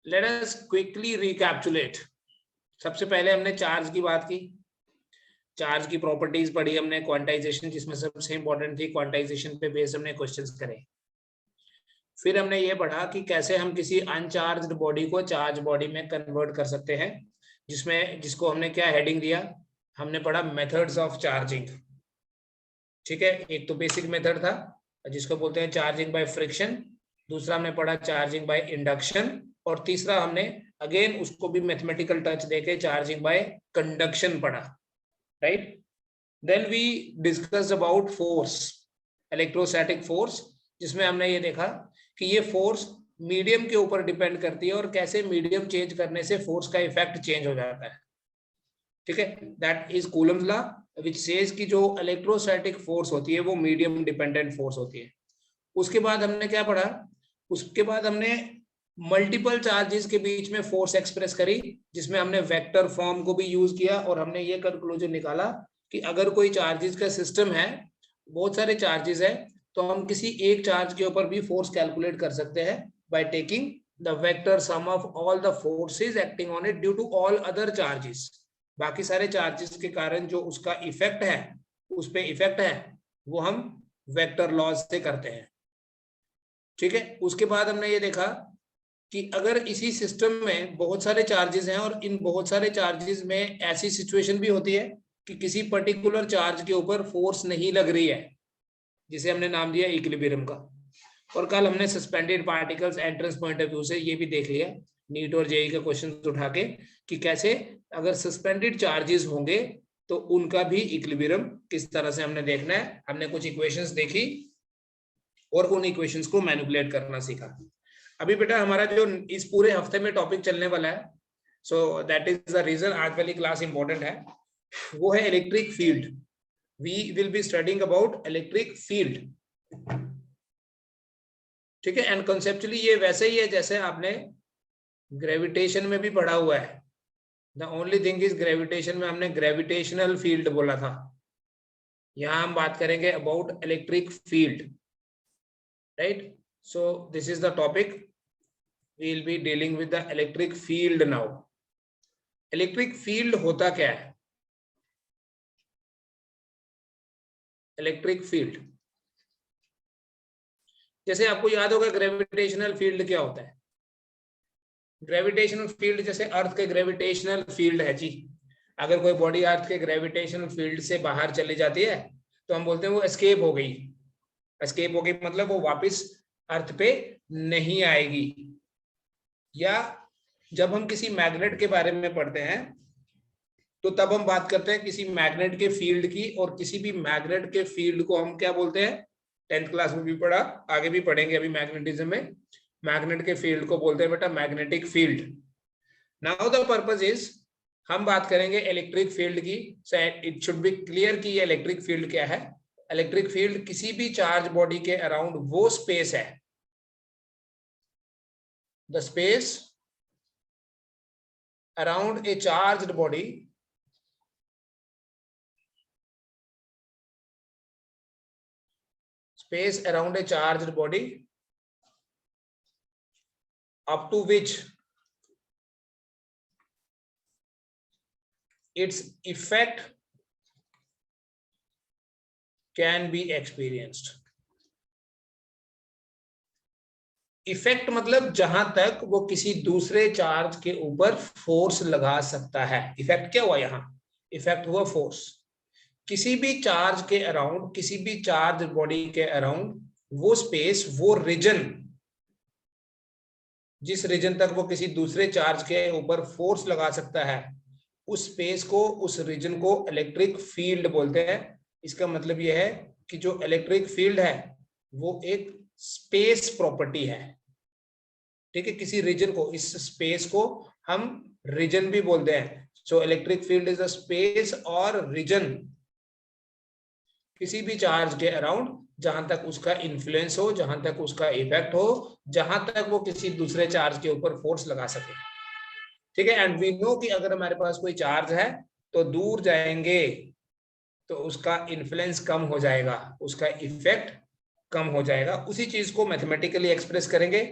Let us quickly recapitulate. सबसे पहले हमने चार्ज की बात की, चार्ज की प्रॉपर्टीज पढ़ी हमने, क्वांटाइजेशन जिसमें सबसे इंपॉर्टेंट थी, क्वांटाइजेशन पे बेस हमने क्वेश्चंस करे। फिर हमने ये पढ़ा कि कैसे हम किसी अनचार्ज्ड बॉडी को चार्ज बॉडी में कन्वर्ट कर सकते हैं, जिसको हमने क्या हेडिंग दिया, हमने पढ़ा मेथड्स ऑफ चार्जिंग। ठीक है, एक तो बेसिक मेथड था जिसको बोलते हैं चार्जिंग बाय फ्रिक्शन, दूसरा हमने पढ़ा चार्जिंग बाय इंडक्शन, और तीसरा हमने अगेन उसको भी मैथमेटिकल टच देके चार्जिंग बाय कंडक्शन पढ़ा, right. Then we discuss about force, electrostatic force, जिसमें हमने ये देखा कि ये फोर्स मीडियम के ऊपर डिपेंड करती है और कैसे मीडियम चेंज करने से फोर्स का इफेक्ट चेंज हो जाता है। ठीक है, that is Coulomb's law which says कि जो इलेक्ट्रोस्टैटिक फोर्स होती है वो मीडियम डिपेंडेंट फोर्स होती है। उसके बाद हमने क्या पढ़ा, उसके बाद हमने मल्टीपल चार्जेस के बीच में फोर्स एक्सप्रेस करी, जिसमें हमने वेक्टर फॉर्म को भी यूज किया, और हमने ये कंक्लूजन निकाला कि अगर कोई चार्जेस का सिस्टम है, बहुत सारे चार्जेस है, तो हम किसी एक चार्ज के ऊपर भी फोर्स कैलकुलेट कर सकते हैं by taking the vector sum of all the forces acting on it due to all other charges. बाकी सारे चार्जेस के कारण जो उसका इफेक्ट है, उस पे इफेक्ट है, वो हम वेक्टर लॉज से करते हैं। ठीक है, उसके बाद हमने ये देखा कि अगर इसी सिस्टम में बहुत सारे चार्जेस हैं और इन बहुत सारे चार्जेस में ऐसी सिचुएशन भी होती है कि किसी पर्टिकुलर चार्ज के ऊपर फोर्स नहीं लग रही है, जिसे हमने नाम दिया इक्विलिब्रियम का। और कल हमने suspended particles entrance point of view से ये भी देख लिया, नीट और जेई के क्वेश्चन उठा के, कि कैसे अगर सस्पेंडेड चार्जेस होंगे तो उनका भी इक्विलिब्रियम किस तरह से हमने देखना है। हमने कुछ इक्वेशंस देखी और उन इक्वेशंस को मैनिपुलेट करना सीखा। अभी बेटा हमारा जो इस पूरे हफ्ते में टॉपिक चलने वाला है, so that is the reason आज वाली क्लास इंपॉर्टेंट है, वो है electric field. We will be studying about electric field. ठीक है, एंड कॉन्सेप्चुअली ये वैसे ही है जैसे आपने ग्रेविटेशन में भी पढ़ा हुआ है। The only thing is gravitation में हमने ग्रेविटेशनल फील्ड बोला था, यहां हम बात करेंगे about electric field, right. So this is the topic, we will be dealing with the electric field now. Electric field होता क्या है? इलेक्ट्रिक फील्ड, जैसे आपको याद होगा ग्रेविटेशनल फील्ड क्या होता है। ग्रेविटेशनल फील्ड जैसे अर्थ के ग्रेविटेशनल फील्ड है जी, अगर कोई बॉडी अर्थ के ग्रेविटेशनल फील्ड से बाहर चली जाती है तो हम बोलते हैं वो एस्केप हो गई। एस्केप हो गई मतलब वो वापस अर्थ पे नहीं आएगी। या जब हम किसी मैग्नेट के बारे में पढ़ते हैं तो तब हम बात करते हैं किसी मैग्नेट के फील्ड की, और किसी भी मैग्नेट के फील्ड को हम क्या बोलते हैं, 10th क्लास में भी पढ़ा, आगे भी पढ़ेंगे अभी मैग्नेटिज्म में, मैग्नेट के फील्ड को बोलते हैं बेटा magnetic field. Now the purpose is, हम बात करेंगे इलेक्ट्रिक फील्ड की। इट शुड बी क्लियर कि ये इलेक्ट्रिक फील्ड क्या है। इलेक्ट्रिक फील्ड किसी भी चार्ज बॉडी के अराउंड वो स्पेस है, the space around a charged body space around a charged body up to which its effect can be experienced। Effect मतलब जहां तक वो किसी दूसरे चार्ज के ऊपर फोर्स लगा सकता है। इफेक्ट क्या हुआ यहां? इफेक्ट हुआ फोर्स। किसी भी चार्ज के अराउंड, किसी भी चार्ज बॉडी के अराउंड वो स्पेस, वो रीजन, जिस रीजन तक वो किसी दूसरे चार्ज के ऊपर फोर्स लगा सकता है, उस स्पेस को, उस रीजन को इलेक्ट्रिक फील्ड बोलते हैं। इसका मतलब यह है कि जो इलेक्ट्रिक फील्ड है वो एक स्पेस प्रॉपर्टी है। ठीक है, किसी रीजन को, इस स्पेस को हम रीजन भी बोलते हैं। So electric field is a space और रीजन किसी भी चार्ज के अराउंड, जहां तक उसका इन्फ्लुएंस हो, जहां तक उसका इफेक्ट हो, जहां तक वो किसी दूसरे चार्ज के ऊपर फोर्स लगा सके। ठीक है, एंड वी नो कि अगर हमारे पास कोई चार्ज है तो दूर जाएंगे तो उसका इन्फ्लुएंस कम हो जाएगा, उसका इफेक्ट कम हो जाएगा। उसी चीज को मैथमेटिकली एक्सप्रेस करेंगे।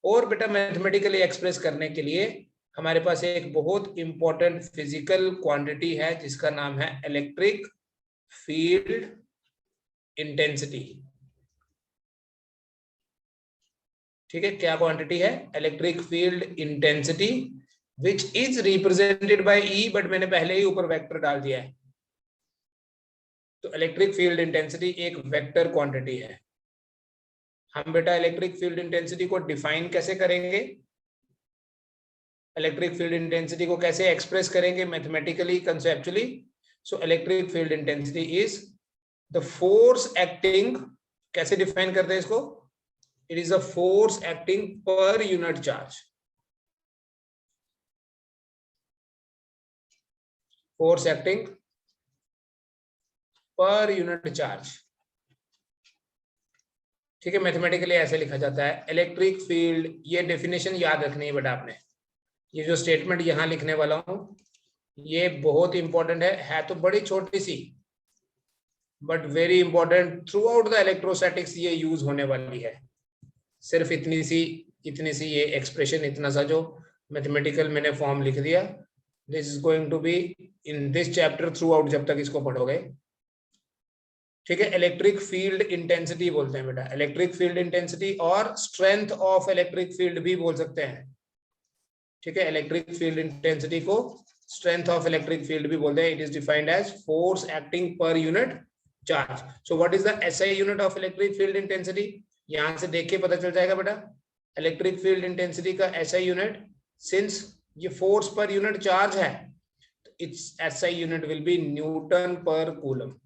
और बेटा मैथमेटिकली एक्सप्रेस करने के लिए हमारे पास एक बहुत इंपॉर्टेंट फिजिकल क्वांटिटी है जिसका नाम है इलेक्ट्रिक फील्ड इंटेंसिटी। ठीक है, क्या क्वांटिटी है? Electric field intensity which is represented by E, but मैंने पहले ही ऊपर वेक्टर डाल दिया है। तो इलेक्ट्रिक फील्ड इंटेंसिटी एक वेक्टर क्वांटिटी है। हम बेटा इलेक्ट्रिक फील्ड इंटेंसिटी को डिफाइन कैसे करेंगे, इलेक्ट्रिक फील्ड इंटेंसिटी को कैसे एक्सप्रेस करेंगे mathematically, conceptually? So electric field intensity is the force acting, कैसे डिफाइन करते हैं इसको? It is a force acting per unit charge. Force acting per unit charge. ठीक है, मैथमेटिकली ऐसे लिखा जाता है इलेक्ट्रिक फील्ड। ये डेफिनेशन याद रखनी है बेटा आपने। ये जो स्टेटमेंट यहां लिखने वाला हूं ये बहुत इंपॉर्टेंट है तो बड़ी छोटी सी but very important. Throughout the electrostatics ये यूज होने वाली है। सिर्फ इतनी सी ये एक्सप्रेशन, इतना सा जो मैथमेटिकल मैंने फॉर्म लिख दिया, this is going to be in this chapter throughout जब तक इसको पढ़ोगे। ठीक है, इलेक्ट्रिक फील्ड इंटेंसिटी बोलते हैं बेटा, इलेक्ट्रिक फील्ड इंटेंसिटी, और स्ट्रेंथ ऑफ इलेक्ट्रिक फील्ड भी बोल सकते हैं। ठीक है, इलेक्ट्रिक फील्ड इंटेंसिटी को स्ट्रेंथ ऑफ इलेक्ट्रिक फील्ड भी बोलते हैं। It is defined as force acting per unit charge. So what is the SI unit of electric field intensity? यहां से देख के पता चल जाएगा बेटा इलेक्ट्रिक फील्ड इंटेंसिटी का एसआई यूनिट, सिंस ये फोर्स पर यूनिट चार्ज है, it's SI unit will be Newton पर कूलम।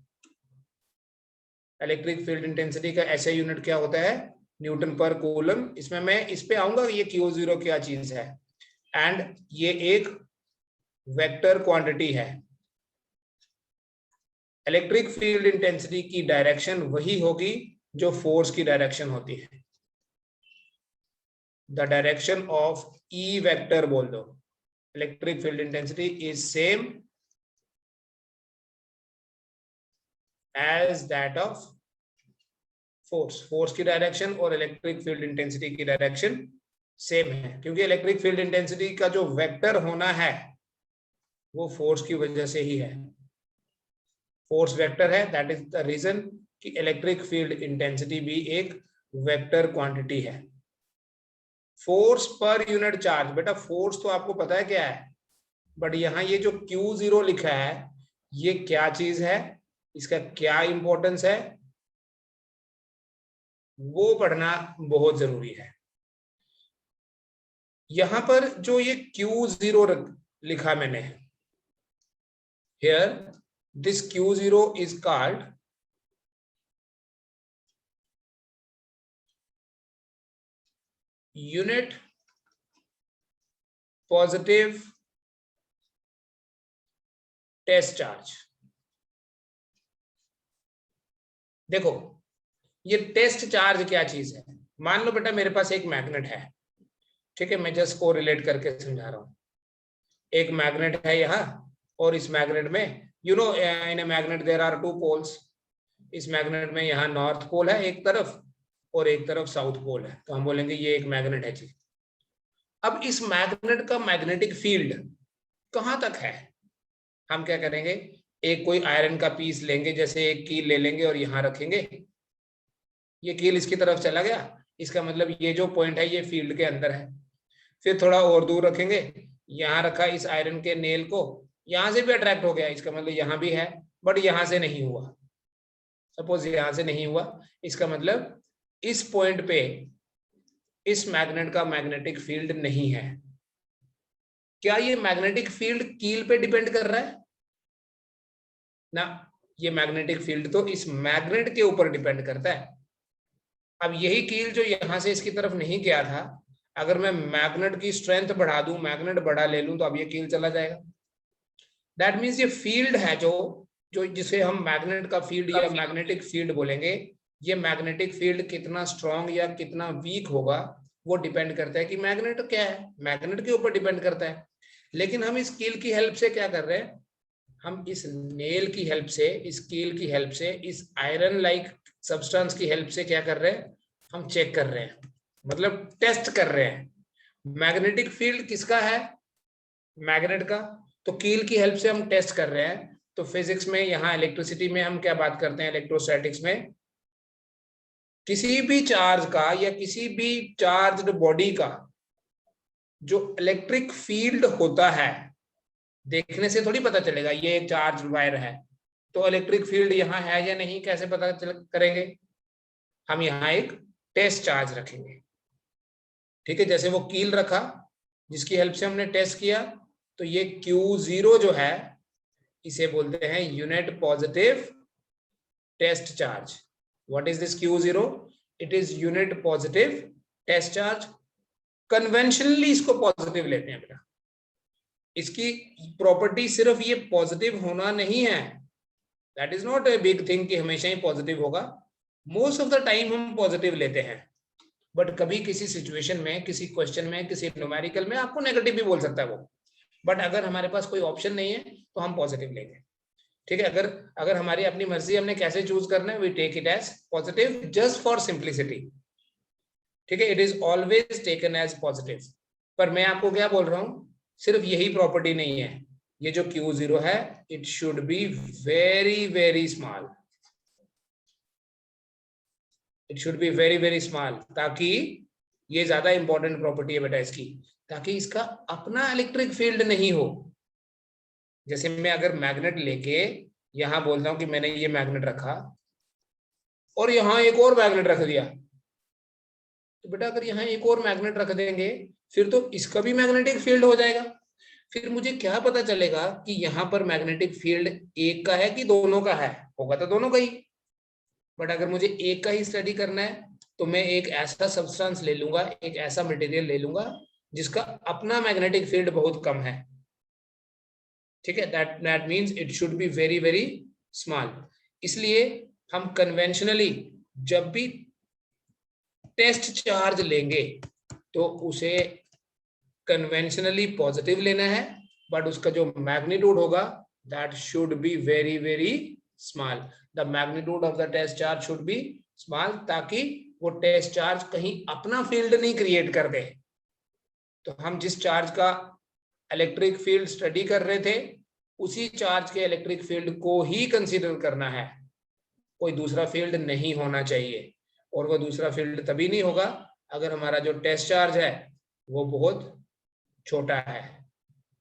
इलेक्ट्रिक फील्ड इंटेंसिटी का एसआई यूनिट क्या होता है? न्यूटन पर कूलम। इसमें मैं इस पे आऊंगा ये Q0 क्या चीज है, एंड ये एक वेक्टर क्वांटिटी है। इलेक्ट्रिक फील्ड इंटेंसिटी की डायरेक्शन वही होगी जो फोर्स की डायरेक्शन होती है। The direction of E vector बोल दो। Electric field intensity is same as that of force. Force की डायरेक्शन और इलेक्ट्रिक फील्ड इंटेंसिटी की डायरेक्शन सेम है, क्योंकि इलेक्ट्रिक फील्ड इंटेंसिटी का जो वेक्टर होना है वो फोर्स की वजह से ही है। फोर्स वेक्टर है, दैट इज द रीजन कि इलेक्ट्रिक फील्ड इंटेंसिटी भी एक वेक्टर क्वांटिटी है। फोर्स पर यूनिट चार्ज, बेटा फोर्स तो आपको पता है क्या है, बट यहां ये जो Q0 लिखा है ये क्या चीज है, इसका क्या इंपॉर्टेंस है, वो पढ़ना बहुत जरूरी है। यहां पर जो ये Q0 लिखा मैंने, here this Q0 is called unit positive test charge. देखो ये टेस्ट चार्ज क्या चीज है? मान लो बेटा मेरे पास एक मैग्नेट है, ठीक है, मैं जस्ट को रिलेट करके समझा रहा हूं। एक मैग्नेट है यहाँ, और इस मैग्नेट में you know in a magnet there are two poles. इस मैग्नेट में यहाँ नॉर्थ पोल है एक तरफ और एक तरफ साउथ पोल है, तो हम बोलेंगे ये एक मैग्नेट है जी। अब इस मैग्नेट का मैग्नेटिक फील्ड कहां तक है? हम क्या करेंगे, एक कोई आयरन का पीस लेंगे, जैसे एक कील ले लेंगे और यहाँ रखेंगे, ये कील इसकी तरफ चला गया, इसका मतलब ये जो पॉइंट है ये फील्ड के अंदर है। फिर थोड़ा और दूर रखेंगे, यहाँ रखा इस आयरन के नेल को, यहाँ से भी अट्रैक्ट हो गया, इसका मतलब यहाँ भी है, बट यहाँ से नहीं हुआ। सपोज यहाँ से नहीं हुआ, इसका मतलब इस पॉइंट पे इस मैग्नेट का मैग्नेटिक फील्ड नहीं है। क्या ये मैग्नेटिक फील्ड कील पे डिपेंड कर रहा है ना? ये मैग्नेटिक फील्ड तो इस मैग्नेट के ऊपर डिपेंड करता है। अब यही कील जो यहां से इसकी तरफ नहीं गया था, अगर मैं मैग्नेट की स्ट्रेंथ बढ़ा दूं, मैग्नेट बड़ा ले लूं, तो अब ये कील चला जाएगा। दैट मीन्स ये फील्ड है जो जिसे हम मैग्नेट का फील्ड या मैग्नेटिक फील्ड बोलेंगे, ये मैग्नेटिक फील्ड कितना स्ट्रॉन्ग या कितना वीक होगा वो डिपेंड करता है कि मैग्नेट क्या है, मैग्नेट के ऊपर डिपेंड करता है। लेकिन हम इस कील की हेल्प से क्या कर रहे हैं, हम इस नेल की हेल्प से, इस कील की हेल्प से, इस आयरन लाइक सब्सटेंस की हेल्प से क्या कर रहे हैं, हम चेक कर रहे हैं मतलब टेस्ट कर रहे हैं। मैग्नेटिक फील्ड किसका है? मैग्नेट का। तो कील की हेल्प से हम टेस्ट कर रहे हैं। तो फिजिक्स में, यहाँ इलेक्ट्रिसिटी में हम क्या बात करते हैं, इलेक्ट्रोस्टैटिक्स में, किसी भी चार्ज का या किसी भी चार्ज्ड बॉडी का जो इलेक्ट्रिक फील्ड होता है, देखने से थोड़ी पता चलेगा ये एक चार्ज वायर है, तो इलेक्ट्रिक फील्ड यहाँ है या नहीं कैसे पता करेंगे? हम यहाँ एक टेस्ट चार्ज रखेंगे। ठीक है, जैसे वो कील रखा जिसकी हेल्प से हमने टेस्ट किया, तो ये Q0 जो है इसे बोलते हैं unit positive test charge. What is this Q0? It is unit positive test charge. Conventionally इसको पॉजिटिव लेते हैं बेटा। इसकी प्रॉपर्टी सिर्फ ये पॉजिटिव होना नहीं है, that is not a big thing कि हमेशा ही पॉजिटिव होगा। मोस्ट ऑफ द टाइम हम पॉजिटिव लेते हैं, बट कभी किसी सिचुएशन में, किसी क्वेश्चन में, किसी न्यूमेरिकल में आपको नेगेटिव भी बोल सकता है वो, बट अगर हमारे पास कोई ऑप्शन नहीं है तो हम पॉजिटिव लेंगे। ठीक है, अगर हमारी अपनी मर्जी, हमने कैसे चूज करना है, we take it as positive just for simplicity. ठीक है, it is always taken as positive. पर मैं आपको क्या बोल रहा हूं, सिर्फ यही प्रॉपर्टी नहीं है, ये जो Q0 है it should be very very small, it should be very very small, ताकि ये ज्यादा इंपॉर्टेंट प्रॉपर्टी है बेटा इसकी, ताकि इसका अपना इलेक्ट्रिक फील्ड नहीं हो। जैसे मैं अगर मैग्नेट लेके यहां बोलता हूं कि मैंने ये मैग्नेट रखा और यहां एक और मैग्नेट रख दिया, तो बेटा अगर यहाँ एक और मैग्नेट रख देंगे फिर तो इसका भी मैग्नेटिक फील्ड हो जाएगा। फिर मुझे क्या पता चलेगा कि यहाँ पर मैग्नेटिक फील्ड एक का है कि दोनों का है? होगा तो दोनों का ही। बट अगर मुझे एक का ही स्टडी करना है तो मैं एक ऐसा सब्सटेंस ले लूंगा, एक ऐसा मटेरियल ले लूंगा जिसका अपना मैग्नेटिक फील्ड बहुत कम है। ठीक है, that means it should be very very small. इसलिए हम कन्वेंशनली जब भी टेस्ट चार्ज लेंगे तो उसे कन्वेंशनली पॉजिटिव लेना है, बट उसका जो मैग्नीट्यूड होगा that should be very very small. The magnitude of the test charge should be small, ताकि वो टेस्ट चार्ज कहीं अपना फील्ड नहीं क्रिएट कर दे। तो हम जिस चार्ज का इलेक्ट्रिक फील्ड स्टडी कर रहे थे उसी चार्ज के इलेक्ट्रिक फील्ड को ही कंसीडर करना है, कोई दूसरा फील्ड नहीं होना चाहिए। और वो दूसरा फील्ड तभी नहीं होगा अगर हमारा जो टेस्ट चार्ज है वो बहुत छोटा है।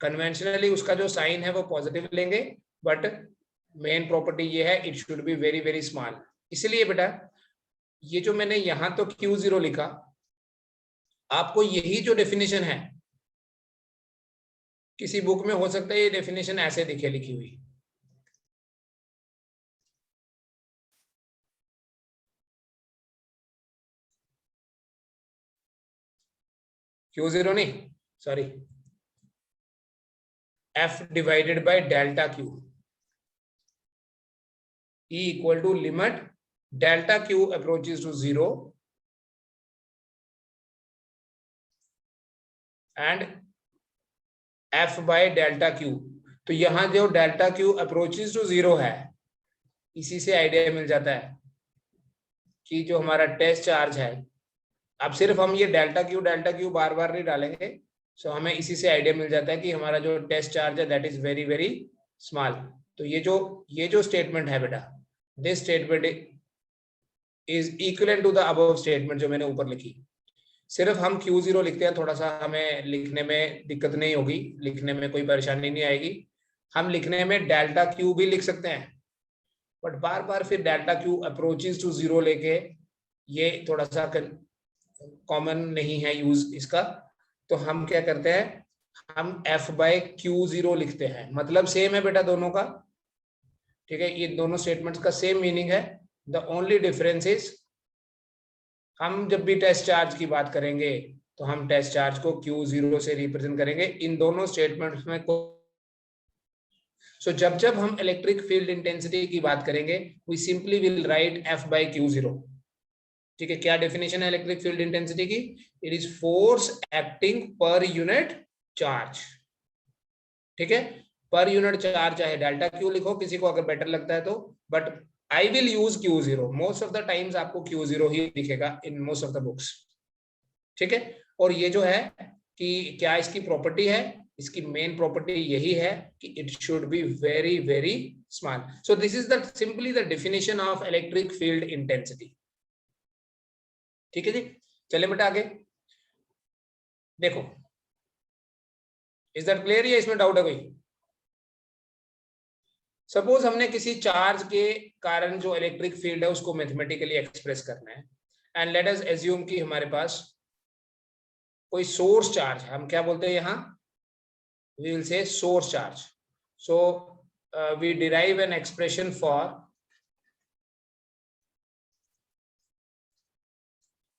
कन्वेंशनली उसका जो साइन है वो पॉजिटिव लेंगे, बट मेन प्रॉपर्टी ये है it should be very very small. इसलिए बेटा ये जो मैंने यहां तो Q0 लिखा, आपको यही जो डेफिनेशन है किसी बुक में हो सकता है ये डेफिनेशन ऐसे दिखे लिखी हुई, Q0 नहीं, sorry, F divided by delta Q E equal to limit delta Q approaches to 0 and F by delta Q। तो यहां जो डेल्टा Q अप्रोचेस टू 0 है, इसी से आइडिया मिल जाता है कि जो हमारा टेस्ट चार्ज है, अब सिर्फ हम ये डेल्टा क्यू बार बार नहीं डालेंगे, सो हमें इसी से आइडिया मिल जाता है कि हमारा जो टेस्ट चार्ज है that is very very small. तो ये जो स्टेटमेंट है बेटा, this statement is equivalent to the above statement जो मैंने ऊपर लिखी। सिर्फ हम Q0 लिखते हैं, थोड़ा सा हमें लिखने में दिक्कत नहीं होगी, लिखने में कोई परेशानी नहीं आएगी। हम लिखने में डेल्टा Q भी लिख सकते हैं, बट बार बार फिर डेल्टा Q अप्रोचेस टू 0 लेके ये थोड़ा सा कॉमन नहीं है यूज इसका। तो हम क्या करते हैं, हम F बाय Q0 लिखते हैं, मतलब सेम है बेटा दोनों का। ठीक है, ये दोनों स्टेटमेंट्स का सेम मीनिंग है। द ओनली डिफरेंस इज हम जब भी टेस्ट चार्ज की बात करेंगे तो हम टेस्ट चार्ज को Q0 से रिप्रेजेंट करेंगे इन दोनों स्टेटमेंट्स में। सो जब जब हम इलेक्ट्रिक फील्ड इंटेंसिटी की बात करेंगे we simply will write F by Q0। ठीक है, क्या डेफिनेशन है इलेक्ट्रिक फील्ड इंटेंसिटी की? It is force acting per unit charge. ठीक है, पर यूनिट चार्ज चाहे डेल्टा Q लिखो किसी को अगर बेटर लगता है तो, but I will use Q0। Most of the times आपको Q0 ही दिखेगा in most of the books. ठीक है। और ये जो है कि क्या इसकी प्रॉपर्टी है, इसकी मेन प्रॉपर्टी यही है कि it should be very very small. So this is the simply the definition of electric field intensity. ठीक है जी, चले बेटा आगे देखो। इज दैट क्लियर या इसमें डाउट है कोई? सपोज हमने किसी चार्ज के कारण जो इलेक्ट्रिक फील्ड है उसको मैथमेटिकली एक्सप्रेस करना है, एंड लेट अस एज्यूम कि हमारे पास कोई सोर्स चार्ज है, हम क्या बोलते हैं यहाँ, we will say source charge. So we derive an expression for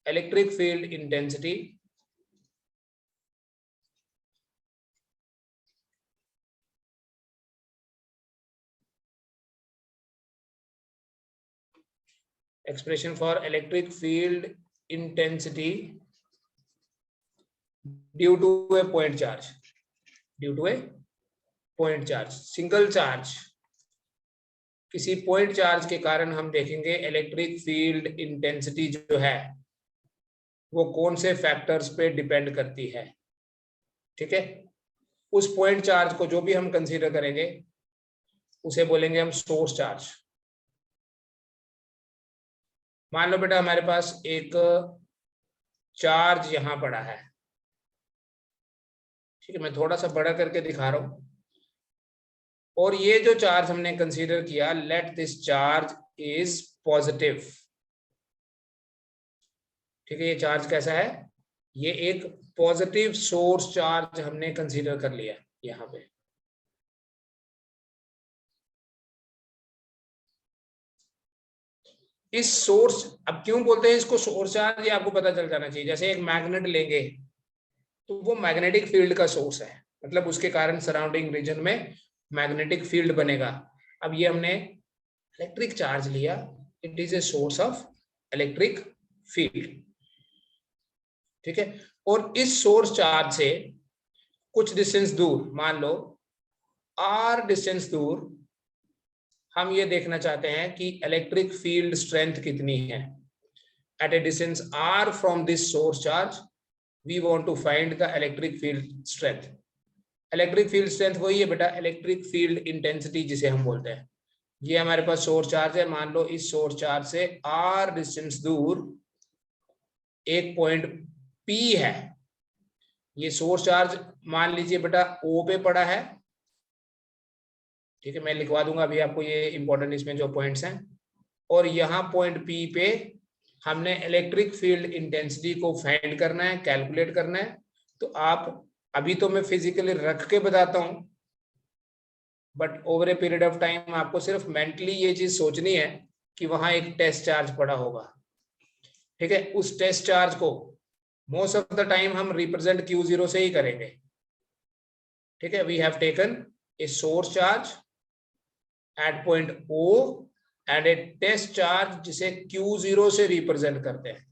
electric field intensity due to a point charge, single charge, किसी पॉइंट चार्ज के कारण हम देखेंगे इलेक्ट्रिक फील्ड इंटेंसिटी जो है वो कौन से फैक्टर्स पे डिपेंड करती है। ठीक है, उस पॉइंट चार्ज को जो भी हम कंसीडर करेंगे उसे बोलेंगे हम सोर्स चार्ज। मान लो बेटा हमारे पास एक चार्ज यहां पड़ा है, ठीक है, मैं थोड़ा सा बड़ा करके दिखा रहा हूं, और ये जो चार्ज हमने कंसीडर किया, let this charge is positive. ठीक है, ये चार्ज कैसा है, ये एक पॉजिटिव सोर्स चार्ज हमने कंसीडर कर लिया यहां पे। इस सोर्स, अब क्यों बोलते हैं इसको सोर्स चार्ज, ये आपको पता चल जाना चाहिए। जैसे एक मैग्नेट लेंगे तो वो मैग्नेटिक फील्ड का सोर्स है, मतलब उसके कारण सराउंडिंग रीजन में मैग्नेटिक फील्ड बनेगा। अब ये हमने इलेक्ट्रिक चार्ज लिया, it is a source of electric field. ठीक है, और इस सोर्स चार्ज से कुछ डिस्टेंस दूर, मान लो आर डिस्टेंस दूर, हम ये देखना चाहते हैं कि इलेक्ट्रिक फील्ड स्ट्रेंथ कितनी है। At a distance R from this source charge we want to find the electric field strength. Electric field strength वही है बेटा इलेक्ट्रिक फील्ड इंटेंसिटी जिसे हम बोलते हैं। ये हमारे पास सोर्स चार्ज है, मान लो इस सोर्स चार्ज से आर डिस्टेंस दूर एक पॉइंट P है। ये सोर्स चार्ज मान लीजिए बेटा O पे पड़ा है। ठीक है, मैं लिखवा दूंगा अभी आपको ये इंपॉर्टेंट इसमें जो पॉइंट्स हैं। और यहाँ पॉइंट P पे हमने इलेक्ट्रिक फील्ड इंटेंसिटी को फाइंड करना है, कैलकुलेट करना है। तो आप, अभी तो मैं फिजिकली रख के बताता हूं, but over a period of time आपको सिर्फ मेंटली ये चीज सोचनी है कि वहां एक टेस्ट चार्ज पड़ा होगा। ठीक है, उस टेस्ट चार्ज को मोस्ट ऑफ द टाइम हम रिप्रेजेंट Q0 से ही करेंगे। ठीक है, we have taken a source charge at point O and a test charge जिसे Q0 से रिप्रेजेंट करते हैं।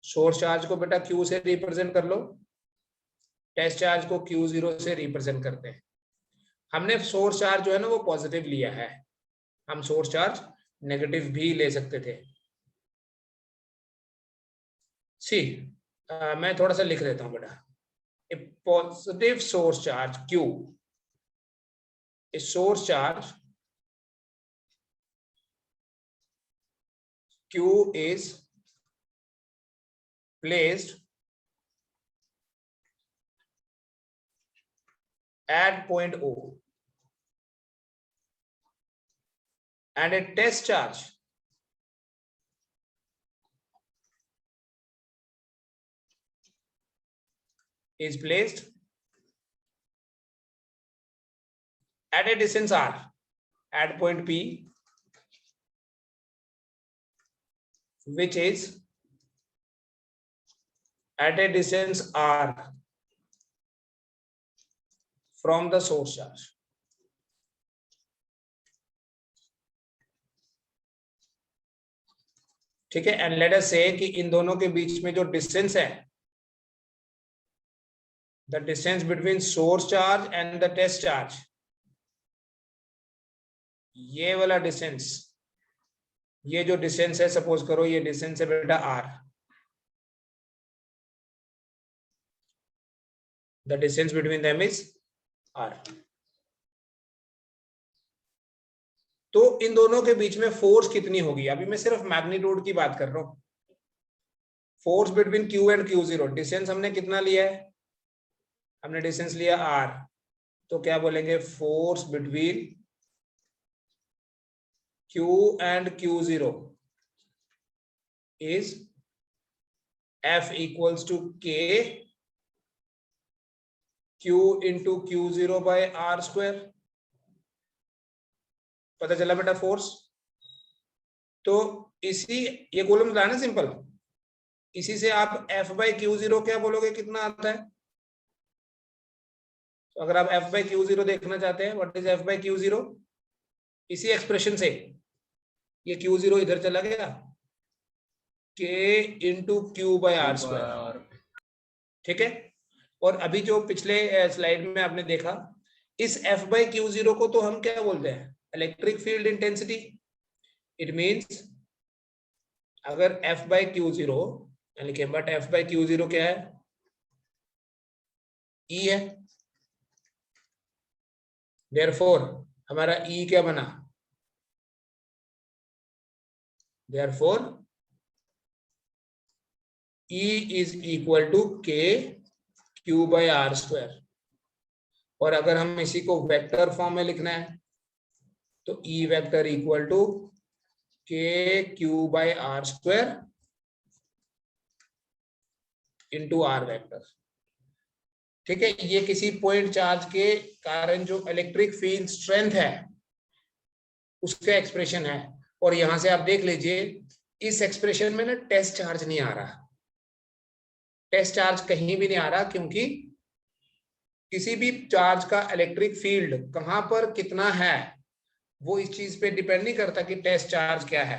सोर्स चार्ज को बेटा Q से रिप्रेजेंट कर लो, टेस्ट चार्ज को Q0 से रिप्रेजेंट करते हैं। हमने सोर्स चार्ज जो है ना वो पॉजिटिव लिया है, हम सोर्स चार्ज नेगेटिव भी ले सकते थे। सी मैं थोड़ा सा लिख देता हूं बेटा, a positive source charge Q, a source charge Q is placed at point O and a test charge is placed at a distance R at point P, which is at a distance R from the source charge. ठीक है, and let us से कि इन दोनों के बीच में जो distance है, the distance between source charge and the test charge, ये वाला डिस्टेंस, ये जो डिस्टेंस है, सपोज करो ये डिस्टेंस है बेटा R, the distance between them is r। तो इन दोनों के बीच में फोर्स कितनी होगी, अभी मैं सिर्फ मैग्नीट्यूड की बात कर रहा हूं। Force between q and q0, distance हमने कितना लिया है, हमने डिस्टेंस लिया r, तो क्या बोलेंगे, force between q and q0 is F equals to k q into q0 by r square. पता चला बेटा फोर्स। तो इसी, ये कॉलम लाना सिंपल, इसी से आप F बाई Q0 क्या बोलोगे, कितना आता है। तो अगर आप F बाई Q0 देखना चाहते हैं, what is F by Q0, इसी एक्सप्रेशन से ये Q0 इधर चला गया, K into Q by R square, ठीक है। और अभी जो पिछले स्लाइड में आपने देखा, इस F बाई Q0 को तो हम क्या बोलते हैं, electric field intensity. It means अगर F बाई Q0 लिखे, बट F बाई Q0 क्या है, E है। देयरफॉर हमारा E क्या बना, therefore E is equal to K Q by R square. और अगर हम इसी को वेक्टर फॉर्म में लिखना है, तो E vector equal to K Q by R square into R vector, ठीक है। ये किसी पॉइंट चार्ज के कारण जो इलेक्ट्रिक फील्ड स्ट्रेंथ है उसका एक्सप्रेशन है। और यहां से आप देख लीजिए, इस एक्सप्रेशन में ना टेस्ट चार्ज नहीं आ रहा, टेस्ट चार्ज कहीं भी नहीं आ रहा, क्योंकि किसी भी चार्ज का इलेक्ट्रिक फील्ड कहां पर कितना है वो इस चीज पे डिपेंड नहीं करता कि टेस्ट चार्ज क्या है।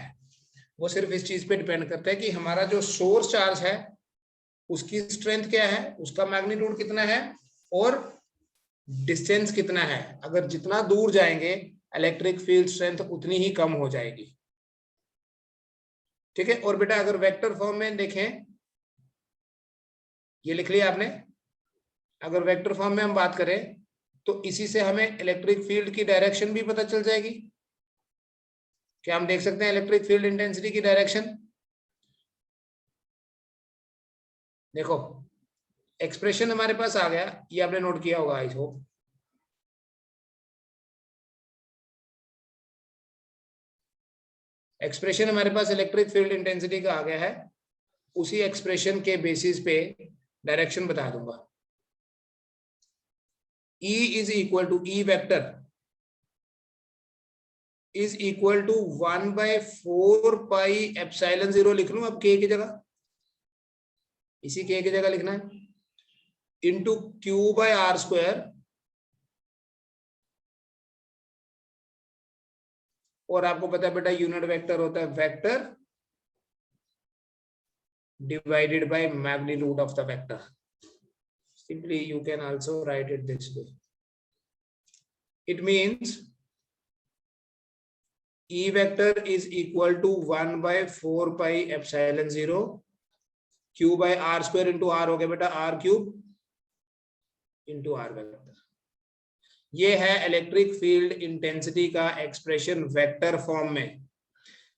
वो सिर्फ इस चीज पे डिपेंड करता है कि हमारा जो सोर्स चार्ज है उसकी स्ट्रेंथ क्या है, उसका मैग्नीट्यूड कितना है और डिस्टेंस कितना है। अगर जितना दूर जाएंगे इलेक्ट्रिक फील्ड स्ट्रेंथ उतनी ही कम हो जाएगी, ठीक है। और बेटा अगर वेक्टर फॉर्म में देखें, ये लिख लिया आपने, अगर वेक्टर फॉर्म में हम बात करें तो इसी से हमें इलेक्ट्रिक फील्ड की डायरेक्शन भी पता चल जाएगी। क्या हम देख सकते हैं इलेक्ट्रिक फील्ड इंटेंसिटी की डायरेक्शन, देखो एक्सप्रेशन हमारे पास आ गया, ये आपने नोट किया होगा आई होप। एक्सप्रेशन हमारे पास इलेक्ट्रिक फील्ड इंटेंसिटी का आ गया है, उसी एक्सप्रेशन के बेसिस पे डायरेक्शन बता दूंगा। E is equal to E vector is equal to 1/4 epsilon 0 लिख लूं अब K की जगह, इसी K की जगह लिखना है, into Q by R square. और आपको पता है बेटा यूनिट वेक्टर होता है vector divided by magnitude of the vector. Simply you can also write it this way. It means E vector is equal to 1/4 epsilon 0 Q by R square into R हो गया बेटा R cube into R vector. ये है electric field intensity का expression vector form में।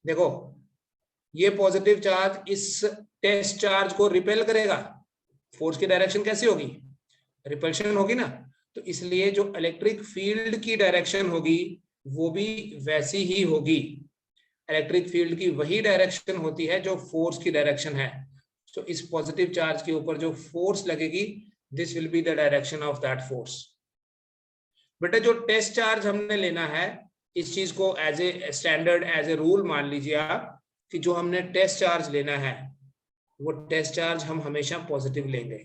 देखो ये positive charge इस टेस्ट चार्ज को रिपेल करेगा, फोर्स की डायरेक्शन कैसी होगी, रिपल्शन होगी ना। तो इसलिए जो इलेक्ट्रिक फील्ड की डायरेक्शन होगी वो भी वैसी ही होगी, इलेक्ट्रिक फील्ड की वही डायरेक्शन होती है जो फोर्स की डायरेक्शन है। तो इस पॉजिटिव चार्ज के ऊपर जो फोर्स लगेगी this will be the direction of that force. बेटा जो टेस्ट चार्ज हमने लेना है, इस चीज को as a standard as a rule मान लीजिए आप कि जो हमने टेस्ट चार्ज लेना है वो टेस्ट चार्ज हम हमेशा पॉजिटिव लेंगे।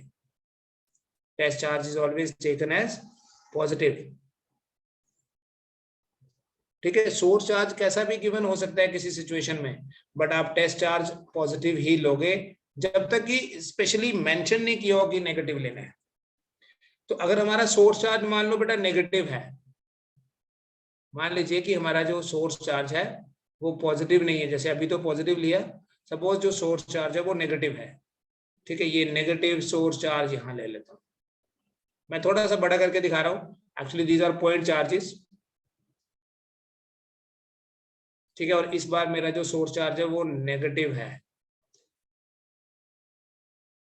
Test charge is always taken as positive, ठीक है। सोर्स चार्ज कैसा भी गिवन हो सकता है किसी सिचुएशन में, बट आप टेस्ट चार्ज पॉजिटिव ही लोगे जब तक कि स्पेशली मेंशन नहीं किया हो कि नेगेटिव लेना है। तो अगर हमारा सोर्स चार्ज मान लो बेटा नेगेटिव है, मान लीजिए कि हमारा जो सोर्स चार्ज है वो पॉजिटिव नहीं है, जैसे अभी तो पॉजिटिव लिया, सपोज जो सोर्स चार्ज है वो नेगेटिव है, ठीक है। ये नेगेटिव सोर्स चार्ज यहां ले लेता हूं, मैं थोड़ा सा बड़ा करके दिखा रहा हूं, actually these are point charges, ठीक है। और इस बार मेरा जो सोर्स चार्ज है वो नेगेटिव है।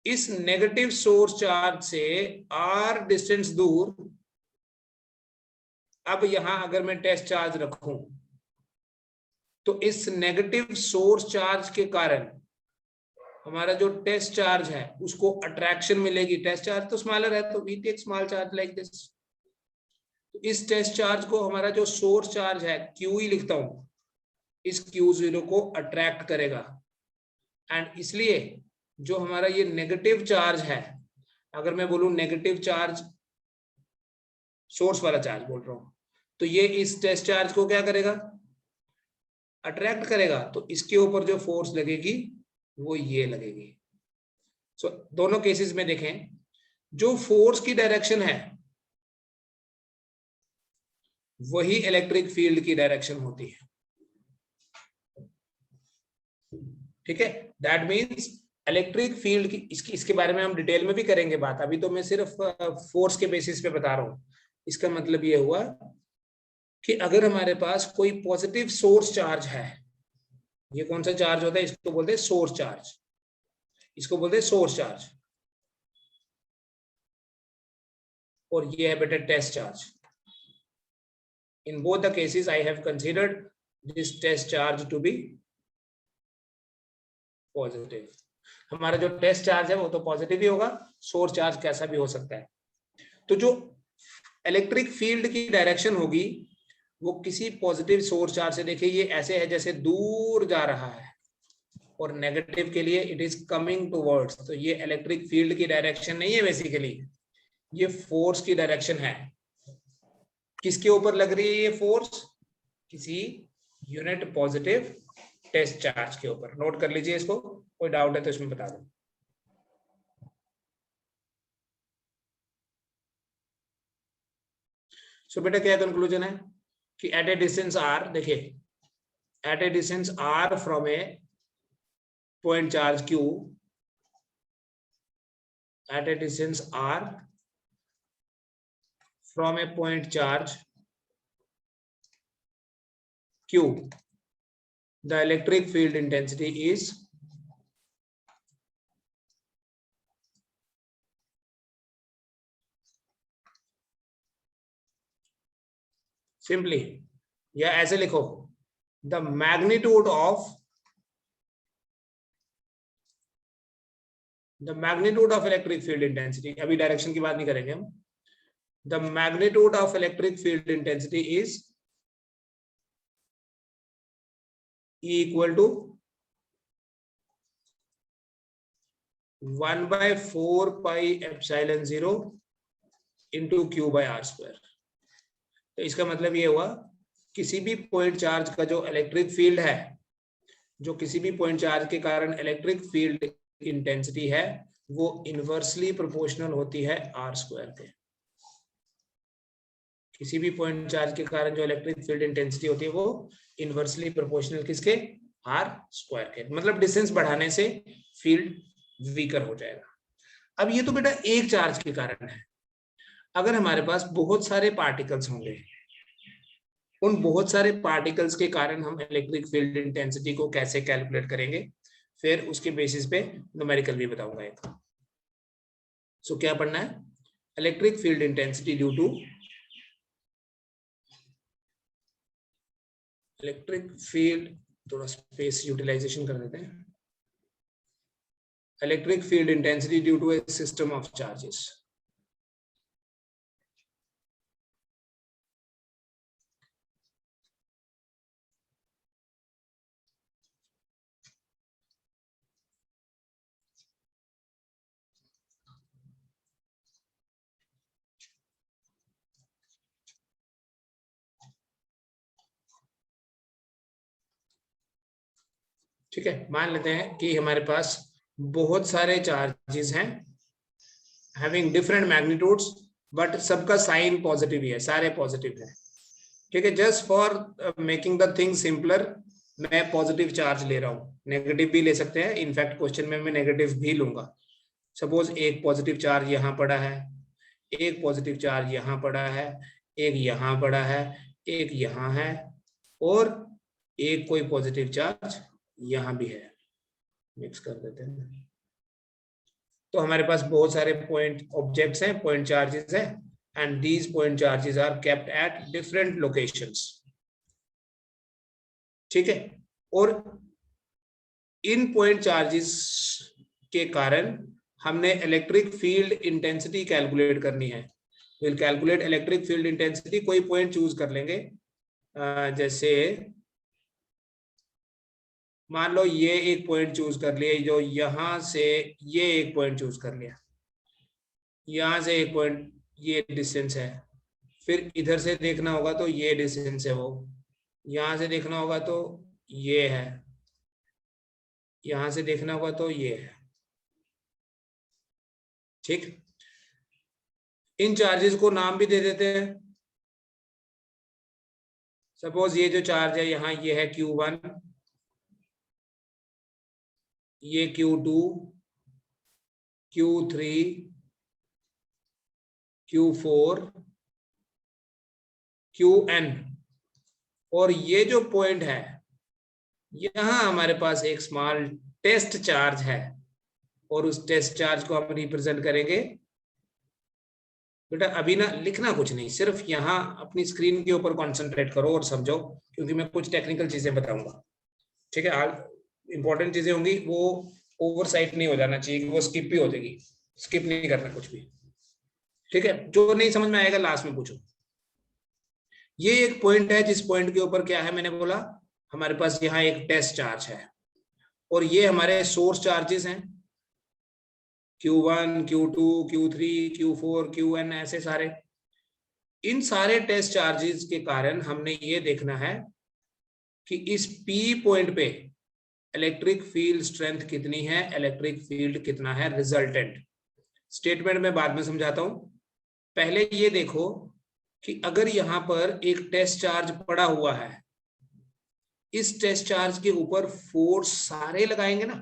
इस नेगेटिव सोर्स चार्ज से आर डिस्टेंस दूर, अब यहां अगर मैं टेस्ट चार्ज रखूं तो इस नेगेटिव सोर्स चार्ज के कारण हमारा जो टेस्ट चार्ज है उसको अट्रैक्शन मिलेगी। टेस्ट चार्ज तो स्मॉलर है, तो we take small charge like this. तो इस टेस्ट चार्ज को हमारा जो सोर्स चार्ज है क्यू ही लिखता हूं, इस Q0 को अट्रैक्ट करेगा। एंड इसलिए जो हमारा ये नेगेटिव चार्ज है, अगर मैं बोलूं नेगेटिव चार्ज, सोर्स वाला चार्ज बोल रहा हूं, तो ये इस टेस्ट चार्ज को क्या करेगा, अट्रैक्ट करेगा। तो इसके ऊपर जो फोर्स लगेगी वो ये लगेगी। सो दोनों केसेस में देखें, जो फोर्स की डायरेक्शन है वही इलेक्ट्रिक फील्ड की डायरेक्शन होती है, ठीक है। दैट मीन्स इलेक्ट्रिक फील्ड की, इसके बारे में हम डिटेल में भी करेंगे बात, अभी तो मैं सिर्फ फोर्स के बेसिस पे बता रहा हूं। इसका मतलब ये हुआ कि अगर हमारे पास कोई पॉजिटिव सोर्स चार्ज है, ये कौन सा चार्ज होता है, इसको बोलते हैं सोर्स चार्ज, इसको बोलते हैं सोर्स चार्ज, और ये है बेटा test charge. In both the cases I have considered this test charge to be positive. हमारा जो टेस्ट चार्ज है वो तो पॉजिटिव ही होगा, सोर्स चार्ज कैसा भी हो सकता है। तो जो इलेक्ट्रिक फील्ड की डायरेक्शन होगी वो किसी पॉजिटिव सोर्स चार्ज से, देखिए ये ऐसे है जैसे दूर जा रहा है, और नेगेटिव के लिए इट इज कमिंग टुवर्ड्स। तो ये इलेक्ट्रिक फील्ड की डायरेक्शन नहीं है, बेसिकली ये फोर्स की डायरेक्शन है। किसके ऊपर लग रही है ये फोर्स, किसी यूनिट पॉजिटिव टेस्ट चार्ज के ऊपर। नोट कर लीजिए इसको, कोई डाउट है तो इसमें बता दो। सो बेटा क्या कंक्लूजन है कि एट ए डिस्टेंस आर, देखिए at a distance R from a point charge Q, at a distance R from a point charge Q, the electric field intensity is simply, या ऐसे लिखो, the magnitude of electric field intensity, अभी direction की बात नहीं करेंगे हम। the magnitude of electric field intensity is E equal to 1/4 pi epsilon 0 into Q by R square। तो इसका मतलब ये हुआ किसी भी पॉइंट चार्ज का जो इलेक्ट्रिक फील्ड है, जो किसी भी पॉइंट चार्ज के कारण इलेक्ट्रिक फील्ड इंटेंसिटी है, वो इनवर्सली प्रोपोर्शनल होती है आर स्क्वायर के। किसी भी पॉइंट चार्ज के कारण जो इलेक्ट्रिक फील्ड इंटेंसिटी होती है वो इनवर्सली प्रोपोर्शनल किसके, आर स्क्वायर के। मतलब डिस्टेंस बढ़ाने से फील्ड वीकर हो जाएगा। अब ये तो बेटा एक चार्ज के कारण है। अगर हमारे पास बहुत सारे पार्टिकल्स होंगे, उन बहुत सारे पार्टिकल्स के कारण हम इलेक्ट्रिक फील्ड इंटेंसिटी को कैसे कैलकुलेट करेंगे, फिर उसके बेसिस पे न्यूमेरिकल भी बताऊंगा एक। सो क्या पढ़ना है, electric field intensity due to electric field, थोड़ा स्पेस यूटिलाइजेशन कर देते हैं, electric field intensity due to a system of charges. ठीक है, मान लेते हैं कि हमारे पास बहुत सारे चार्जेस हैं हैविंग डिफरेंट मैग्नीट्यूड्स, बट सबका साइन पॉजिटिव ही है, सारे पॉजिटिव है। ठीक है, just for making the thing simpler मैं पॉजिटिव चार्ज ले रहा हूँ, नेगेटिव भी ले सकते हैं, इनफैक्ट क्वेश्चन में मैं नेगेटिव भी लूंगा। सपोज एक पॉजिटिव चार्ज यहाँ पड़ा है, एक पॉजिटिव चार्ज यहाँ पड़ा है, एक यहाँ पड़ा है, एक यहाँ है, और एक कोई पॉजिटिव चार्ज यहाँ भी है। मिक्स कर देते हैं। तो हमारे पास बहुत सारे पॉइंट ऑब्जेक्ट्स हैं, पॉइंट चार्जेस हैं, and these point charges are kept at different locations. ठीक है, और इन पॉइंट चार्जेस के कारण हमने इलेक्ट्रिक फील्ड इंटेंसिटी कैलकुलेट करनी है। Will calculate electric field intensity. कोई पॉइंट चूज कर लेंगे, जैसे मान लो ये एक पॉइंट चूज कर लिया, जो यहां से ये एक पॉइंट चूज कर लिया, यहां से एक पॉइंट, ये डिस्टेंस है, फिर इधर से देखना होगा तो ये डिस्टेंस है, वो यहां से देखना होगा तो ये है, यहां से देखना होगा तो ये है। ठीक, इन चार्जेस को नाम भी दे देते हैं। सपोज ये जो चार्ज है यहाँ, ये है Q1, ये Q2, Q3, Q4, Qn, और ये जो पॉइंट है यहां हमारे पास एक स्मॉल टेस्ट चार्ज है, और उस टेस्ट चार्ज को हम रिप्रेजेंट करेंगे। बेटा अभी ना लिखना कुछ नहीं, सिर्फ यहाँ अपनी स्क्रीन के ऊपर कंसंट्रेट करो और समझो, क्योंकि मैं कुछ टेक्निकल चीजें बताऊंगा। ठीक है, इंपॉर्टेंट चीजें होंगी, वो ओवरसाइट नहीं हो जाना चाहिए कि वो स्किप भी हो जाएगी। स्किप नहीं करना कुछ भी। ठीक है, जो नहीं समझ में आएगा लास्ट में पूछो। ये एक पॉइंट है, जिस पॉइंट के ऊपर क्या है, मैंने बोला हमारे पास यहाँ एक टेस्ट चार्ज है, और ये हमारे सोर्स चार्जेस हैं, Q1, Q2, Q3, Q4, Qn, ऐसे सारे। इन सारे टेस्ट चार्जेस के कारण हमने ये देखना है कि इस P पॉइंट पे इलेक्ट्रिक फील्ड स्ट्रेंथ कितनी है, इलेक्ट्रिक फील्ड कितना है रिजल्टेंट। स्टेटमेंट में बाद में समझाता हूं, पहले ये देखो कि अगर यहां पर एक टेस्ट चार्ज पड़ा हुआ है, इस टेस्ट चार्ज के ऊपर फोर्स सारे लगाएंगे ना,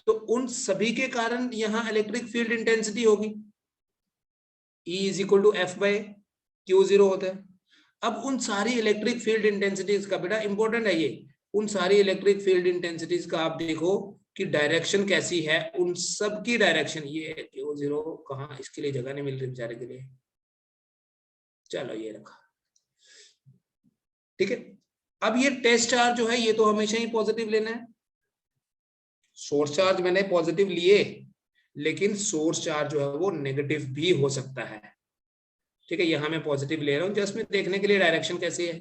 तो उन सभी के कारण यहां इलेक्ट्रिक फील्ड इंटेंसिटी होगी, E is equal to F by Q zero होता है। अब उन सारी इलेक्ट्रिक फील्ड इंटेंसिटीज का, बेटा इंपॉर्टेंट है ये, उन सारी इलेक्ट्रिक फील्ड इंटेंसिटीज का आप देखो कि डायरेक्शन कैसी है, उन सब की डायरेक्शन, ये क्यू जीरो कहाँ, इसके लिए जगह नहीं मिल रही बेचारे के लिए, चलो ये रखा। ठीक है, अब ये टेस्ट चार्ज जो है ये तो हमेशा ही पॉजिटिव लेना है। सोर्स चार्ज मैंने पॉजिटिव लिए, लेकिन सोर्स चार्ज जो है वो नेगेटिव भी हो सकता है। ठीक है, यहां मैं पॉजिटिव ले रहा हूं जस्ट में देखने के लिए डायरेक्शन कैसी है।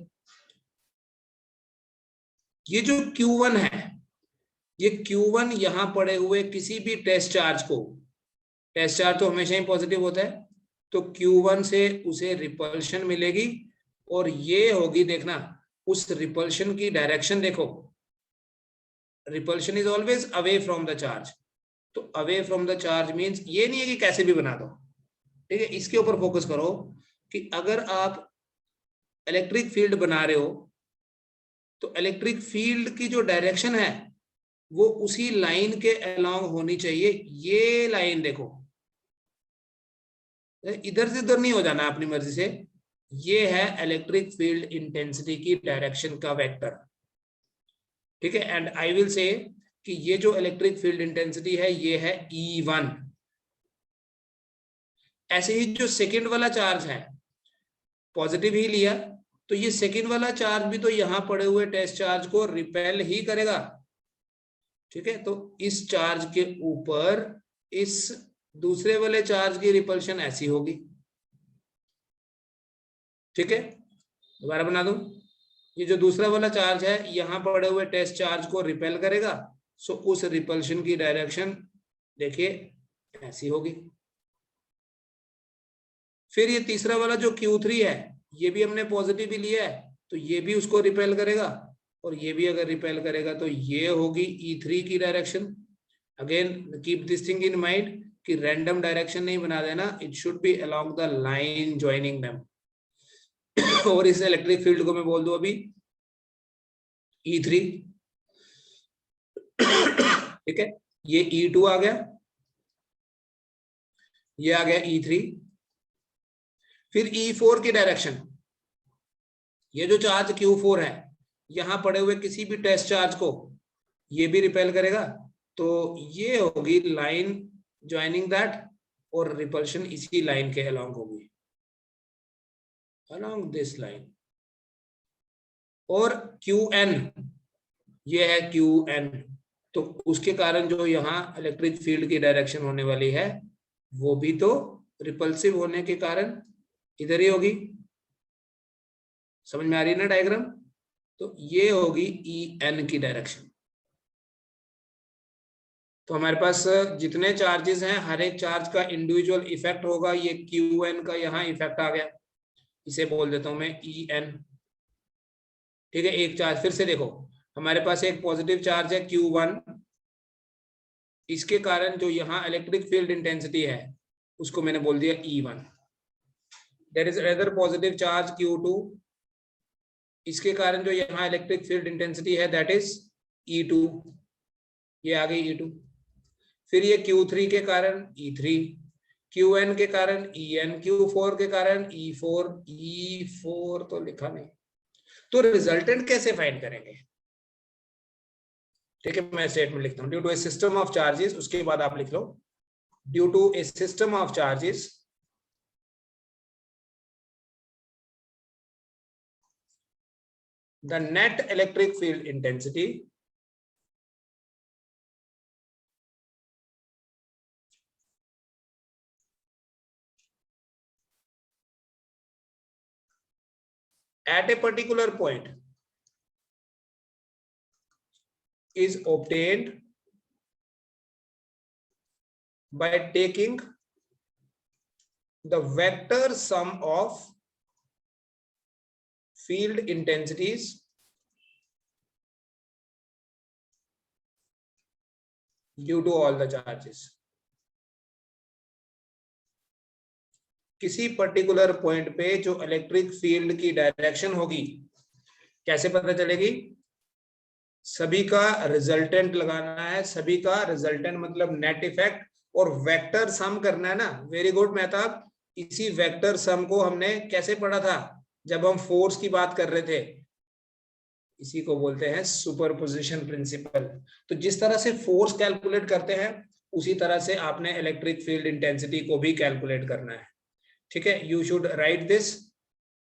ये जो Q1 है, ये Q1 यहां पड़े हुए किसी भी टेस्ट चार्ज को, टेस्ट चार्ज तो हमेशा ही पॉजिटिव होता है, तो Q1 से उसे रिपल्शन मिलेगी, और ये होगी, देखना उस रिपल्शन की डायरेक्शन देखो, repulsion is always away from the charge. तो away from the charge means ये नहीं है कि कैसे भी बना दो। ठीक है, इसके ऊपर फोकस करो कि अगर आप इलेक्ट्रिक फील्ड बना रहे हो, तो इलेक्ट्रिक फील्ड की जो डायरेक्शन है वो उसी लाइन के अलोंग होनी चाहिए। ये लाइन देखो, इधर से उधर नहीं हो जाना अपनी मर्जी से। ये है इलेक्ट्रिक फील्ड इंटेंसिटी की डायरेक्शन का वेक्टर। ठीक है, एंड आई विल से कि ये जो इलेक्ट्रिक फील्ड इंटेंसिटी है ये है E1। ऐसे ही जो सेकंड वाला चार्ज है, पॉजिटिव ही लिया, तो ये सेकंड वाला चार्ज भी तो यहां पड़े हुए टेस्ट चार्ज को रिपेल ही करेगा। ठीक है, तो इस चार्ज के ऊपर इस दूसरे वाले चार्ज की रिपल्शन ऐसी होगी। ठीक है, दोबारा बना दूं, ये जो दूसरा वाला चार्ज है यहां पड़े हुए टेस्ट चार्ज को रिपेल करेगा, सो उस रिपल्शन की डायरेक्शन देखिए ऐसी होगी। फिर ये तीसरा वाला जो Q3 है, ये भी हमने पॉजिटिव ही लिया है, तो ये भी उसको रिपेल करेगा, और ये भी अगर रिपेल करेगा तो ये होगी E3 की direction. Again keep this thing in mind कि रैंडम डायरेक्शन नहीं बना देना, it should be along the line joining them. और इस इलेक्ट्रिक फील्ड को मैं बोल दूं अभी E3। ठीक है, ये E2 आ गया, ये आ गया E3। फिर E4 की डायरेक्शन, ये जो चार्ज Q4 है, यहां पड़े हुए किसी भी टेस्ट चार्ज को ये भी रिपेल करेगा, तो ये होगी लाइन ज्वाइनिंग दैट, और रिपल्शन इसी लाइन के अलोंग होगी, अलोंग दिस लाइन। और QN, ये है QN, तो उसके कारण जो यहाँ इलेक्ट्रिक फील्ड की डायरेक्शन होने वाली है वो भी तो रिपल्सिव होने के कारण इधर ही होगी। समझ में आ रही है ना डायग्राम? तो ये होगी EN की डायरेक्शन। तो हमारे पास जितने चार्जेस हैं, हर एक चार्ज का इंडिविजुअल इफेक्ट होगा। ये QN का यहाँ इफेक्ट आ गया, इसे बोल देता हूं मैं EN। ठीक है, एक चार्ज फिर से देखो, हमारे पास एक पॉजिटिव चार्ज है Q1, इसके कारण जो यहाँ इलेक्ट्रिक फील्ड इंटेंसिटी है उसको मैंने बोल दिया E1। There is another positive charge Q2, इसके कारण जो यहाँ इलेक्ट्रिक फील्ड इंटेंसिटी है दैट इज E2, ये आ गई E2। फिर ये Q3 के कारण E3, QN के कारण EN, Q4 के कारण E4, E4 तो लिखा नहीं। तो रिजल्टेंट कैसे फाइंड करेंगे? ठीक है, मैं स्टेटमेंट लिखता हूं, due to a system of charges, उसके बाद आप लिख लो due to a system of charges the net electric field intensity at a particular point is obtained by taking the vector sum of field intensities due to all the charges। किसी particular point पे जो electric field की direction होगी, कैसे पता चलेगी? सभी का रिजल्टेंट लगाना है, सभी का रिजल्टेंट मतलब नेट इफेक्ट, और वेक्टर सम करना है ना। वेरी गुड मेहताब, इसी वेक्टर सम को हमने कैसे पढ़ा था जब हम फोर्स की बात कर रहे थे? इसी को बोलते हैं सुपरपोजिशन प्रिंसिपल। तो जिस तरह से फोर्स कैलकुलेट करते हैं उसी तरह से आपने इलेक्ट्रिक फील्ड इंटेंसिटी को भी कैलकुलेट करना है। ठीक है, you should write this,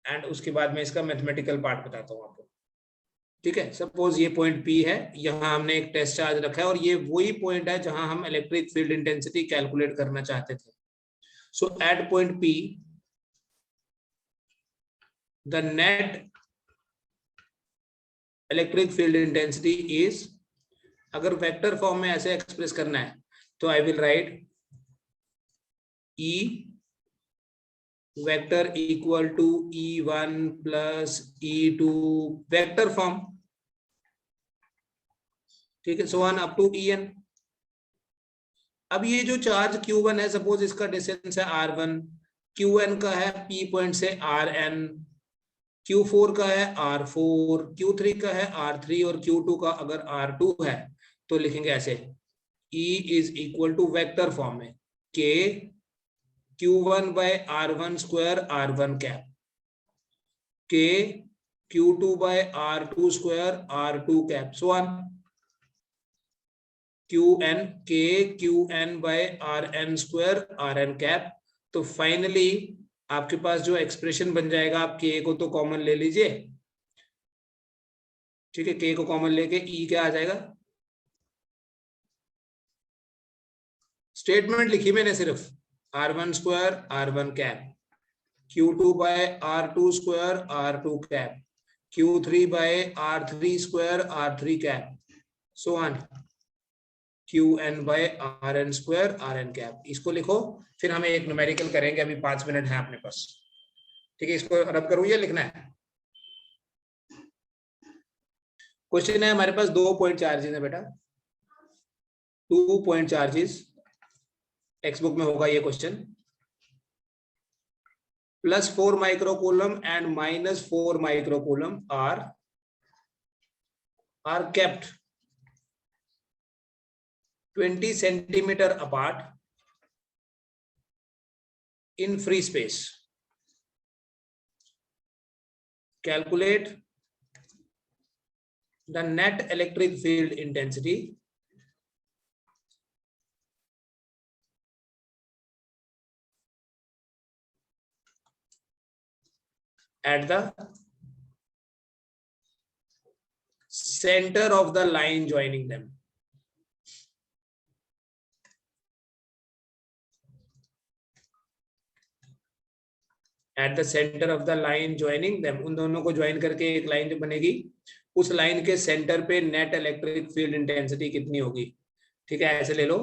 and उसके बाद में इसका मैथमेटिकल पार्ट बताता हूँ आपको। ठीक है, सपोज ये पॉइंट P है, यहाँ हमने एक टेस्ट चार्ज रखा है और ये वही पॉइंट है जहां हम इलेक्ट्रिक फील्ड इंटेंसिटी कैलकुलेट करना चाहते थे। So at point P the net electric field intensity is, अगर वेक्टर फॉर्म में ऐसे एक्सप्रेस करना है तो I will write E vector equal to E1 plus E2 vector form. ठीक है, so on up to EN। अब ये जो चार्ज Q1 है, सपोज इसका डिस्टेंस है R1, QN का है P पॉइंट से RN, Q4 का है R4, Q3 का है R3 और Q2 का अगर R2 है तो लिखेंगे ऐसे, E is equal to vector form में K Q1 by R1 square R1 cap, K Q2 by R2 square R2 cap, so on QN K QN by RN square RN cap. तो finally आपके पास जो expression बन जाएगा, आप K को तो कॉमन ले लीजिए। ठीक है, K को कॉमन लेके E क्या आ जाएगा? स्टेटमेंट लिखी मैंने सिर्फ, R1 square R1 cap, Q2 by R2 square R2 cap, Q3 by R3 square R3 cap, so on QN by RN square RN cap. इसको लिखो, फिर हमें एक न्यूमेरिकल करेंगे, अभी 5 मिनट है अपने पास। ठीक है, इसको रब करूँ या लिखना है? क्वेश्चन है हमारे पास 2 पॉइंट चार्जेस है बेटा, 2 पॉइंट चार्जेस, टेक्स्ट बुक में होगा ये question. +4 microcoulomb and -4 microcoulomb are kept 20 centimeter apart in free space. Calculate the net electric field intensity at the center of the line joining them. At the center of the line joining them, उन दोनों को join करके एक line जो बनेगी, उस line के centre पे नेट इलेक्ट्रिक फील्ड इंटेंसिटी कितनी होगी. ठीक है, ऐसे ले लो.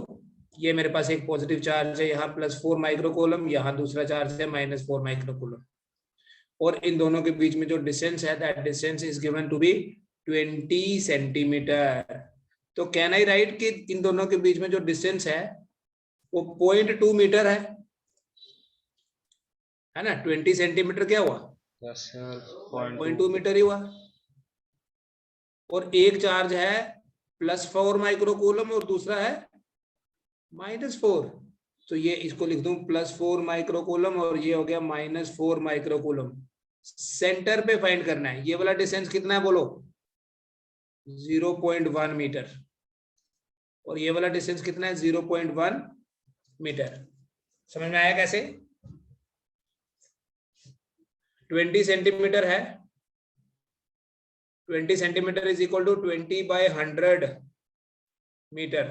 ये मेरे पास एक पॉजिटिव चार्ज है यहाँ +4 माइक्रोकूलम, यहाँ दूसरा चार्ज है -4 माइक्रोकूलम, और इन दोनों के बीच में जो डिस्टेंस है, that distance is given to be 20 centimetre. तो कैन आई राइट कि इन दोनों के बीच में जो डिस्टेंस है वो 0.2 मीटर है ना. 20 सेंटीमीटर क्या हुआ? 0.2 मीटर ही हुआ. और एक चार्ज है +4 माइक्रोकूलम और दूसरा है -4. तो ये इसको लिख दूं +4 माइक्रोकूलम और ये हो गया -4 माइक्रोकूलम. सेंटर पे फाइंड करना है. ये वाला डिस्टेंस कितना है बोलो? 0.1 मीटर. और ये वाला डिस्टेंस कितना है? 0.1 मीटर. समझ में आया कैसे? 20 सेंटीमीटर है. 20 centimetre is equal to 20/100 metre,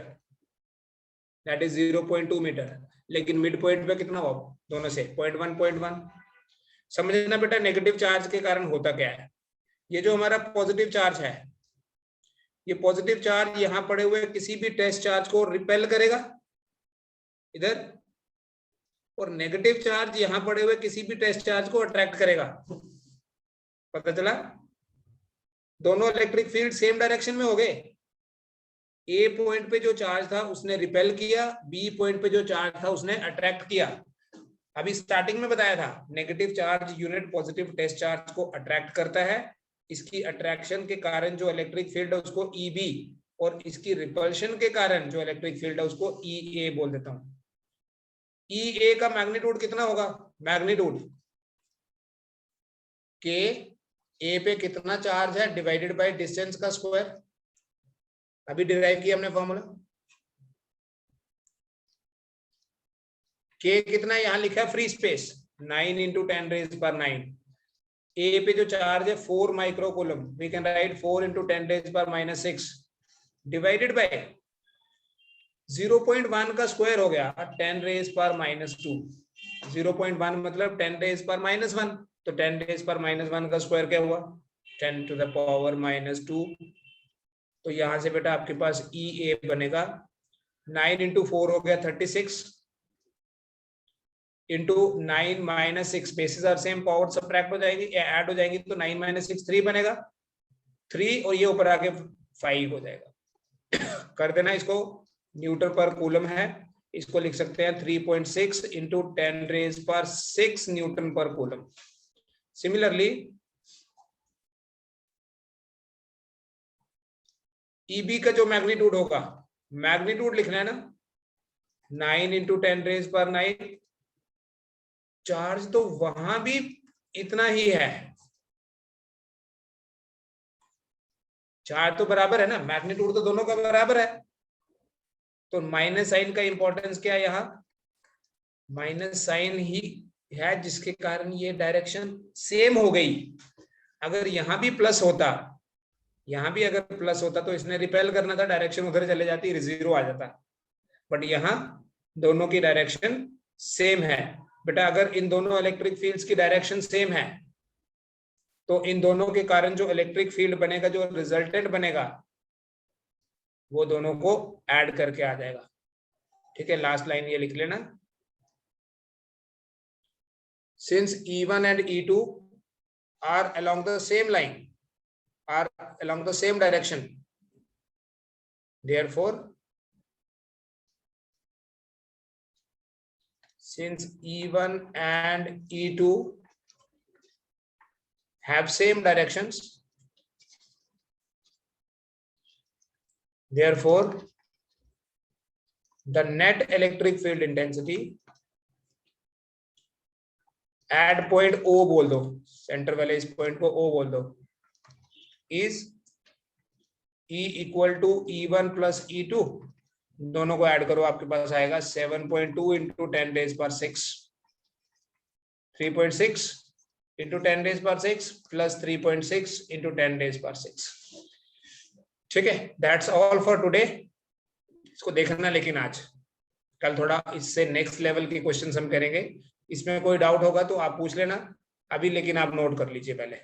that is 0.2 metre. लेकिन मिड पॉइंट पे कितना हो दोनों से? 0.1. समझना बेटा, नेगेटिव चार्ज के कारण होता क्या है. ये जो हमारा पॉजिटिव चार्ज है, ये पॉजिटिव चार्ज यहाँ पड़े हुए किसी भी टेस्ट चार्ज को रिपेल करेगा इधर, और नेगेटिव चार्ज यहाँ पड़े हुए किसी भी टेस्ट चार्ज को अट्रैक्ट करेगा. पता चला? दोनों इलेक्ट्रिक फील्ड सेम डायरेक्शन में हो गए. ए पॉइंट पे जो चार्ज था उसने रिपेल किया, बी पॉइंट पे जो चार्ज था उसने अट्रैक्ट किया. अभी स्टार्टिंग में बताया था, negative charge unit positive test charge को अट्रैक्ट करता है. इसकी अट्रैक्शन के कारण जो इलेक्ट्रिक फील्ड है उसको ईबी, और इसकी रिपल्शन के कारण जो इलेक्ट्रिक फील्ड है उसको ईए बोल देता हूं. ईए का मैग्नीट्यूड कितना होगा? मैग्नीट्यूड के ए पे कितना चार्ज है डिवाइडेड बाय डिस्टेंस का स्क्वायर. अभी डिराइव किया हमने फॉर्मूला. के कितना है? यहां लिखा है फ्री स्पेस 9 × 10⁻⁹. ए पे जो चार्ज है 4 microcoulomb, we can write 4 × 10⁻⁶ divided by 0.1 का स्क्वायर हो गया 10⁻⁻². 0.1 मतलब 10⁻⁻1. तो 10⁻⁻1 का स्क्वायर क्या हुआ? 10⁻⁻². तो यहां से बेटा आपके पास ई ए बनेगा 9 × 4 हो गया 36 into 9 - 6. Basis are same, power subtract हो जाएगी, ऐड हो जाएंगी, तो 9 - 6 3 बनेगा 3, और ये ऊपर आके 5 हो जाएगा. कर देना इसको. न्यूटन पर कूलम है, इसको लिख सकते हैं 3.6 × 10⁻⁶ न्यूटन पर कूलम. सिमिलरली ईबी का जो मैग्नीट्यूड होगा, मैग्नीट्यूड लिखना है ना, 9 × 10⁻⁹. चार्ज तो वहां भी इतना ही है, चार्ज तो बराबर है ना, मैग्नीट्यूड तो दोनों का बराबर है. तो माइनस साइन का इंपॉर्टेंस क्या है? यहाँ माइनस साइन ही है जिसके कारण ये डायरेक्शन सेम हो गई. अगर यहाँ भी प्लस होता, यहाँ भी अगर प्लस होता तो इसने रिपेल करना था, डायरेक्शन उधर चले जाती, 0 आ जाता. बट यहाँ दोनों की डायरेक्शन सेम है. बेटा अगर इन दोनों इलेक्ट्रिक फील्ड्स की डायरेक्शन सेम है तो इन दोनों के कारण जो इलेक्ट्रिक फील्ड बनेगा, जो रिजल्टेंट बनेगा, वो दोनों को ऐड करके आ जाएगा. ठीक है, लास्ट लाइन ये लिख लेना. Since E1 and E2 are along the same line, are along the same direction, therefore since E1 and E2 have same directions, therefore the net electric field intensity at point O बोल दो, centre वाले इस point को O बोल दो, is E equal to E1 plus E2, दोनों को add करो, आपके पास आएगा 7.2 इंटू 10 डेज पर 6, 3.6 इंटू 10 डेज पर 6 प्लस 3.6 इंटू 10 डेज पर 6। ठीक है, दैट्स ऑल फॉर टुडे। इसको देखना लेकिन आज, कल थोड़ा इससे नेक्स्ट लेवल के क्वेश्चंस हम करेंगे। इसमें कोई डाउट होगा तो आप पूछ लेना अभी, लेकिन आप नोट कर लीजिए पहले।